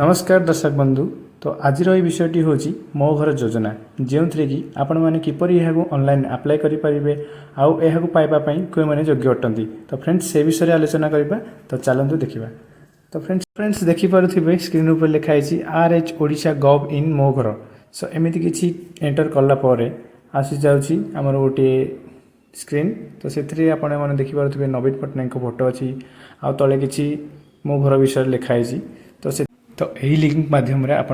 नमस्कार दर्शक बंधु। तो आज विषयटी हूँ मो घर योजना जो थी कि आपण मैंने किपर यह ऑनलाइन अप्लाई करेंगे आउ यह पाइबापी क्यों मैंने योग्य अटंती। तो फ्रेंड्स से विषय आलोचना करवा। तो चलतु देखा। तो फ्रेंड्स देखिपे स्क्रीन पर लिखाई RH ओडिशा गव इन मो घर। सो एमती किसी एंटर कलापर आसी जाऊँगी आमर गोटे स्क्रीन। तो से मैंने देखिपे नवीन पट्टनायक फोटो अच्छी आउ तले कि मो घर विषय लिखाई। तो यही लिंक माध्यम आप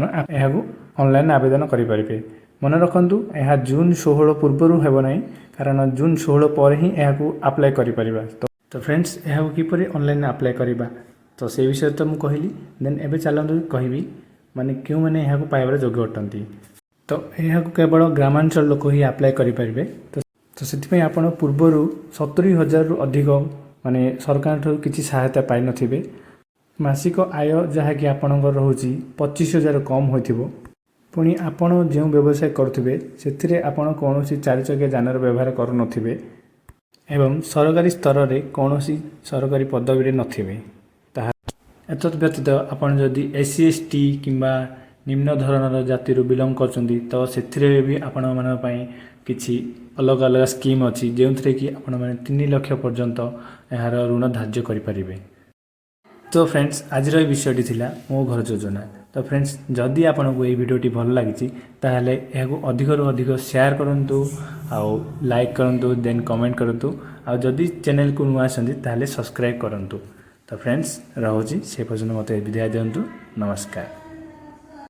ऑनलाइन आवेदन करेंगे। मन रखु यह जून 16 पूर्वर होना कारण जून 16 पर ही यह अप्लाई करें। तो फ्रेंड्स यह किपर ऑनलाइन अप्लाई करवा। तो से विषय तो मुझे कहली देन एवं चलतु कहि माने क्यों मैंने यह पाइबार योग्य अटंती। तो यह केवल ग्रामांचल लोक ही अप्लाई करेंगे। तो से आप पूर्वर 70,000 रु अधिक माने सरकार ठूँ किसी सहायता पाई नथिबे। मासिक आय जहाँकि आपणकर रोचे 25,000 कम हो पुणी आपण जो व्यवसाय करुवे से आपण कौन चार चकिया जानर व्यवहार करूँ एवं सरकारी स्तर में कौन सरकारी पदवी नथिबे। एत व्यतीत आपड़ जदि SC ST किंबा निम्न धरणर जाति बिलंग करछंती तो से भी आपण मानी किसी अलग अलग स्कीम अच्छी जो थी कि आपण मैंने 3 लाख पर्यंत यार ऋण धार्य करें। तो फ्रेंड्स आज विषयटी थिला मो घर योजना। तो फ्रेंड्स जदि आपको ये वीडियोटी भल लगी ताहले यह अधिक रु अधिक शेयर करूँ आउ लाइक करूँ देन कमेंट करूँ आउ जदि चैनल को नुआ आसती ताहले सब्सक्राइब करूँ। तो फ्रेंड्स रोचे से पर्यटन मत विदाय दिंतु। नमस्कार।